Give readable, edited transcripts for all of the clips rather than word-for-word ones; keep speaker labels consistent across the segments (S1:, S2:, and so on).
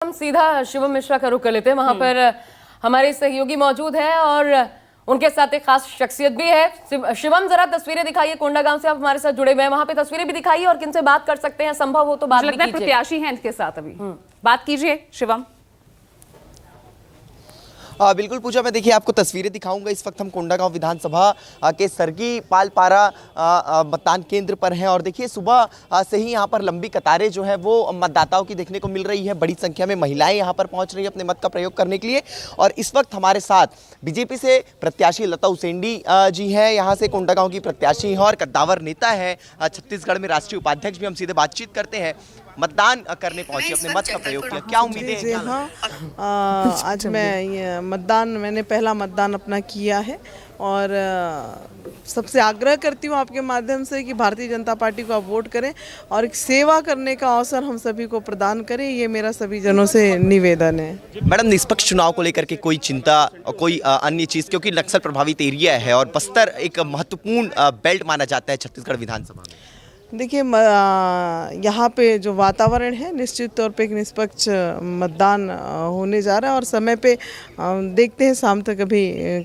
S1: हम सीधा शिवम मिश्रा का रुख कर लेते हैं। वहां पर हमारे सहयोगी मौजूद हैं और उनके साथ एक खास शख्सियत भी है। शिवम, जरा तस्वीरें दिखाइए। कोंडागांव से आप हमारे साथ जुड़े हुए हैं, वहां पे तस्वीरें भी दिखाइए और किनसे बात कर सकते हैं, संभव हो तो बात भी कीजिए।
S2: प्रत्याशी हैं इनके साथ, अभी बात कीजिए शिवम।
S3: बिल्कुल पूजा, मैं देखिए आपको तस्वीरें दिखाऊंगा। इस वक्त हम कोंडागांव विधानसभा के सरगी पालपारा मतदान केंद्र पर हैं और देखिए सुबह से ही यहाँ पर लंबी कतारें जो है वो मतदाताओं की देखने को मिल रही है। बड़ी संख्या में महिलाएं यहाँ पर पहुँच रही है अपने मत का प्रयोग करने के लिए। और इस वक्त हमारे साथ बीजेपी से प्रत्याशी लता उसेंडी जी हैं, यहाँ से कोंडागांव की प्रत्याशी हैं और कद्दावर नेता है, छत्तीसगढ़ में राष्ट्रीय उपाध्यक्ष भी। हम सीधे बातचीत करते हैं। मतदान करने पहुंचे, अपने मत का प्रयोग किया, क्या उम्मीदें हैं?
S4: हाँ, आज मैंने पहला मतदान अपना किया है और सबसे आग्रह करती हूँ आपके माध्यम से कि भारतीय जनता पार्टी को आप वोट करें और एक सेवा करने का अवसर हम सभी को प्रदान करें। ये मेरा सभी जनों से निवेदन है।
S3: मैडम, निष्पक्ष चुनाव को लेकर के कोई चिंता और कोई अन्य चीज़, क्योंकि नक्सल प्रभावित एरिया है और बस्तर एक महत्वपूर्ण बेल्ट माना जाता है छत्तीसगढ़ विधानसभा में।
S4: देखिए, यहाँ पे जो वातावरण है निश्चित तौर पे एक निष्पक्ष मतदान होने जा रहा है और समय पे देखते हैं शाम तक अभी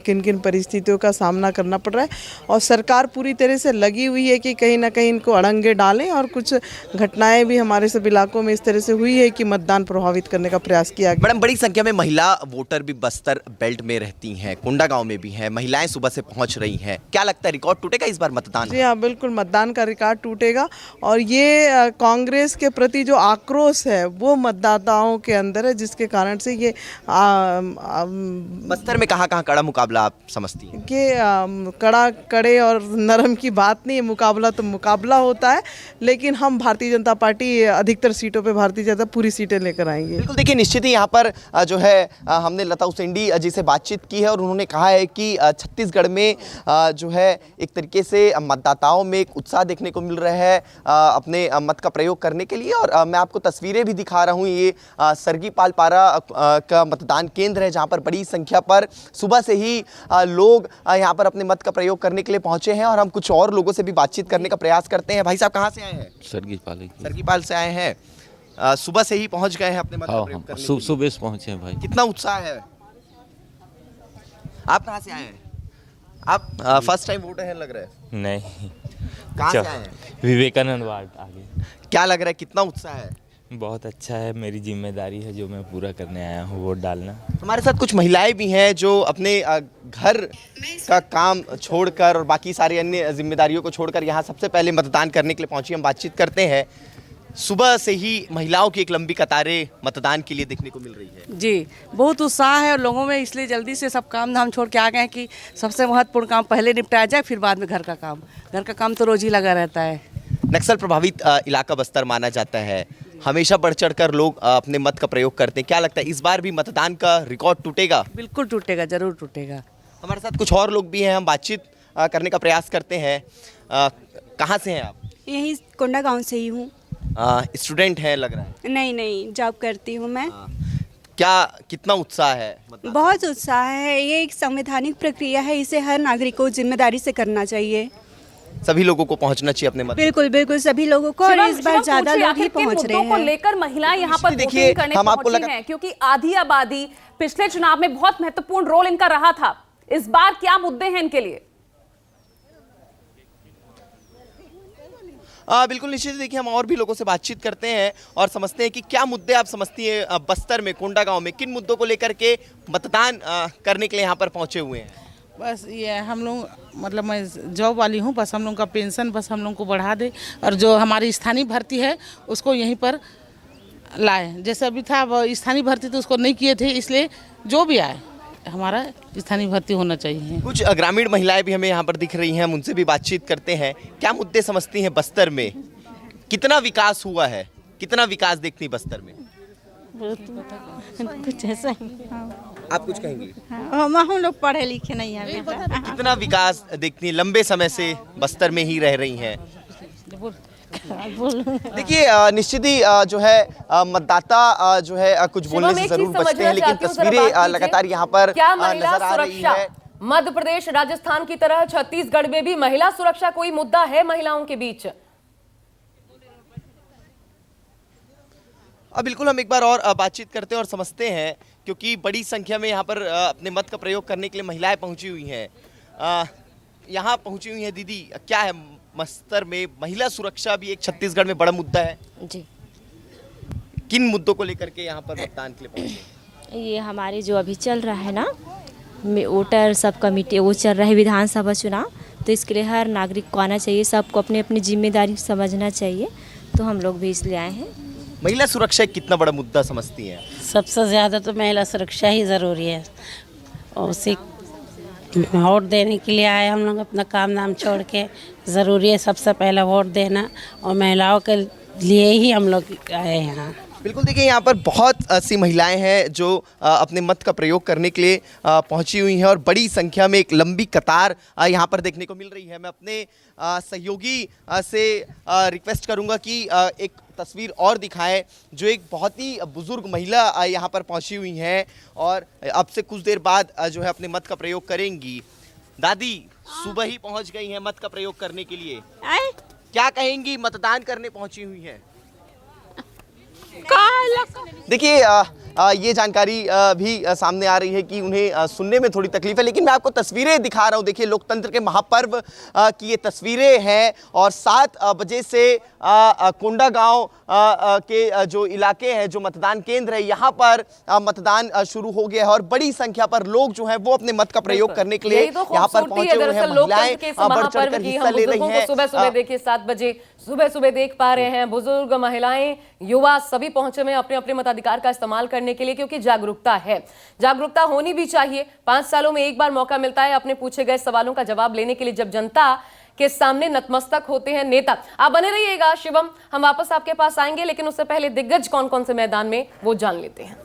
S4: किन किन परिस्थितियों का सामना करना पड़ रहा है। और सरकार पूरी तरह से लगी हुई है कि कहीं ना कहीं इनको अड़ंगे डालें और कुछ घटनाएं भी हमारे सब इलाकों में इस तरह से हुई है कि मतदान प्रभावित करने का प्रयास किया गया।
S3: मैडम, बड़ी संख्या में महिला वोटर भी बस्तर बेल्ट में रहती हैं, कोंडागांव में भी हैं, महिलाएं सुबह से पहुँच रही हैं। क्या लगता है रिकॉर्ड टूटेगा इस बार मतदान?
S4: जी हाँ, बिल्कुल मतदान का रिकॉर्ड टूटेगा और ये कांग्रेस के प्रति जो आक्रोश है वो मतदाताओं के अंदर है, जिसके कारण से ये
S3: बस्तर में कहाँ कड़ा मुकाबला आप समझती हैं?
S4: कि कड़े और नरम की बात नहीं है, मुकाबला तो मुकाबला होता है, लेकिन हम भारतीय जनता पार्टी अधिकतर सीटों पे भारतीय जनता पूरी सीटें लेकर आएंगे।
S3: बिल्कुल, देखिए निश्चित ही यहाँ पर जो है हमने लता उसेंडी जी से बातचीत की है और उन्होंने कहा है कि छत्तीसगढ़ में जो है एक तरीके से मतदाताओं में एक उत्साह देखने को मिल रहा है अपने मत का प्रयोग करने के लिए। और मैं आपको तस्वीरें भी दिखा रहा हूँ। ये सरगी पालपारा का मतदान केंद्र है जहाँ पर बड़ी संख्या पर सुबह से ही लोग यहाँ पर अपने मत का प्रयोग करने के लिए पहुँचे हैं और हम कुछ और लोगों से भी बातचीत करने का प्रयास करते हैं। भाई साहब, कहाँ से आए हैं? सरगी पाल से आए हैं। सुबह से ही पहुँच गए हैं अपने मत का प्रयोग करने के लिए?
S5: सुबह से पहुँचे हैं भाई।
S3: कितना उत्साह है? आप कहाँ से आए हैं? आप फर्स्ट टाइम वोटर हैं लग रहा है?
S5: नहीं,
S3: कहाँ से आए हैं?
S5: विवेकानंद वार्ड आगे।
S3: क्या लग रहा है, कितना उत्साह है?
S5: बहुत अच्छा है, मेरी जिम्मेदारी है जो मैं पूरा करने आया हूँ, वोट डालना।
S3: हमारे साथ कुछ महिलाएं भी हैं जो अपने घर का काम छोड़कर और बाकी सारी अन्य जिम्मेदारियों को छोड़कर यहाँ सबसे पहले मतदान करने के लिए पहुंची। हम बातचीत करते हैं। सुबह से ही महिलाओं की एक लंबी कतारें मतदान के लिए देखने को मिल रही है।
S6: जी, बहुत उत्साह है और लोगों में, इसलिए जल्दी से सब काम धाम छोड़ के आ गए हैं कि सबसे महत्वपूर्ण काम पहले निपटाया जाए, फिर बाद में घर का काम। घर का काम तो रोज ही लगा रहता है।
S3: नक्सल प्रभावित इलाका बस्तर माना जाता है, हमेशा बढ़ चढ़ कर लोग अपने मत का प्रयोग करते हैं। क्या लगता है इस बार भी मतदान का रिकॉर्ड टूटेगा?
S6: बिल्कुल टूटेगा, जरूर टूटेगा।
S3: हमारे साथ कुछ और लोग भी हैं, हम बातचीत करने का प्रयास करते हैं। कहाँ से हैं आप?
S7: यहीं कोंडागांव से ही हूँ।
S3: स्टूडेंट हैं लग रहा है?
S7: नहीं, जॉब करती हूँ मैं।
S3: क्या कितना उत्साह है?
S7: बहुत उत्साह है। ये एक संवैधानिक प्रक्रिया है, इसे हर नागरिक को जिम्मेदारी से करना चाहिए।
S3: सभी लोगों को पहुंचना चाहिए अपने मत।
S7: बिल्कुल सभी लोगों को, और इस बार ज्यादा लोग ही पहुंच रहे हैं।
S2: लेकर महिलाएं यहाँ पर वोटिंग करने पहुंची हैं, क्योंकि आधी आबादी पिछले चुनाव में बहुत महत्वपूर्ण रोल इनका रहा था। इस बार क्या मुद्दे हैं इनके लिए?
S3: बिल्कुल निश्चित। देखिए, हम और भी लोगों से बातचीत करते हैं और समझते हैं कि क्या मुद्दे आप समझती हैं बस्तर में, कोंडागांव में, किन मुद्दों को लेकर के मतदान करने के लिए यहाँ पर पहुँचे हुए हैं?
S8: बस ये हम लोग, मतलब मैं जॉब वाली हूँ, बस हम लोग का पेंशन बस हम लोग को बढ़ा दे और जो हमारी स्थानीय भर्ती है उसको यहीं पर लाए। जैसे अभी था स्थानीय भर्ती तो उसको नहीं किए थे, इसलिए जो भी आए हमारा स्थानीय भर्ती होना चाहिए।
S3: कुछ ग्रामीण महिलाएं भी हमें यहाँ पर दिख रही हैं, हम उनसे भी बातचीत करते हैं। क्या मुद्दे समझती हैं बस्तर में? कितना विकास हुआ है, कितना विकास देखती बस्तर में?
S7: कुछ ऐसा ही।
S3: आप कुछ कहेंगी?
S7: हम लोग पढ़े लिखे नहीं हैं।
S3: कितना विकास देखती हैं? लंबे समय से बस्तर में ही रह रही हैं। देखिए, निश्चित ही जो है मतदाता जो है कुछ बोलने से जरूर बचते हैं, लेकिन तस्वीरें लगातार यहाँ पर नजर आ रही है।
S1: मध्य प्रदेश, राजस्थान की तरह छत्तीसगढ़ में भी महिला सुरक्षा कोई मुद्दा है महिलाओं के बीच?
S3: अब बिल्कुल हम एक बार और बातचीत करते हैं और समझते हैं, क्योंकि बड़ी संख्या में यहाँ पर अपने मत का प्रयोग करने के लिए महिलाएं पहुंची हुई हैं। यहाँ पहुंची हुई हैं दीदी, क्या है मस्तर में महिला सुरक्षा भी एक छत्तीसगढ़ में बड़ा मुद्दा है।
S9: जी,
S3: किन मुद्दों को लेकर के यहाँ पर मतदान के लिए पहुंचे?
S9: ये हमारे जो अभी चल रहा है ना वोटर सब कमेटी, वो चल रहा है विधानसभा चुनाव, तो इसके लिए हर नागरिक को आना चाहिए, सबको अपनी अपनी जिम्मेदारी समझना चाहिए, तो हम लोग भी इसलिए आए हैं।
S3: महिला सुरक्षा कितना बड़ा मुद्दा समझती हैं?
S10: सबसे ज़्यादा तो महिला सुरक्षा ही ज़रूरी है, और उसी वोट देने के लिए आए हम लोग, अपना काम नाम छोड़ के। ज़रूरी है सबसे पहला वोट देना, और महिलाओं के लिए ही हम लोग आए हैं यहाँ।
S3: बिल्कुल, देखिए यहाँ पर बहुत सी महिलाएं हैं जो अपने मत का प्रयोग करने के लिए पहुंची हुई हैं, और बड़ी संख्या में एक लंबी कतार यहाँ पर देखने को मिल रही है। मैं अपने सहयोगी से रिक्वेस्ट करूंगा कि एक तस्वीर और दिखाएं, जो एक बहुत ही बुजुर्ग महिला यहाँ पर पहुंची हुई हैं और अब से कुछ देर बाद जो है अपने मत का प्रयोग करेंगी। दादी सुबह ही पहुंच गई हैं मत का प्रयोग करने के लिए, क्या कहेंगी? मतदान करने पहुंची हुई हैं। देखिए ये जानकारी भी सामने आ रही है कि उन्हें सुनने में थोड़ी तकलीफ है, लेकिन मैं आपको तस्वीरें दिखा रहा हूं। देखिए लोकतंत्र के महापर्व की ये तस्वीरें हैं, और 7 बजे से कोंडागांव के जो इलाके हैं, जो मतदान केंद्र है, यहाँ पर मतदान शुरू हो गया है, और बड़ी संख्या पर लोग जो हैं वो अपने मत का प्रयोग करने के लिए यहाँ पर पहुंचे हुए हैं। महिलाएं बढ़ चढ़कर हिस्सा ले रही हैं।
S1: सुबह सुबह देखिए 7 बजे सुबह देख पा रहे हैं, बुजुर्ग, महिलाएं, युवा सभी पहुंचे हुए अपने अपने मताधिकार का इस्तेमाल करने के लिए, क्योंकि जागरूकता है, जागरूकता होनी भी चाहिए। 5 सालों में एक बार मौका मिलता है अपने पूछे गए सवालों का जवाब लेने के लिए, जब जनता के सामने नतमस्तक होते हैं नेता। आप बने रहिएगा शिवम, हम वापस आपके पास आएंगे, लेकिन उससे पहले दिग्गज कौन कौन से मैदान में वो जान लेते हैं।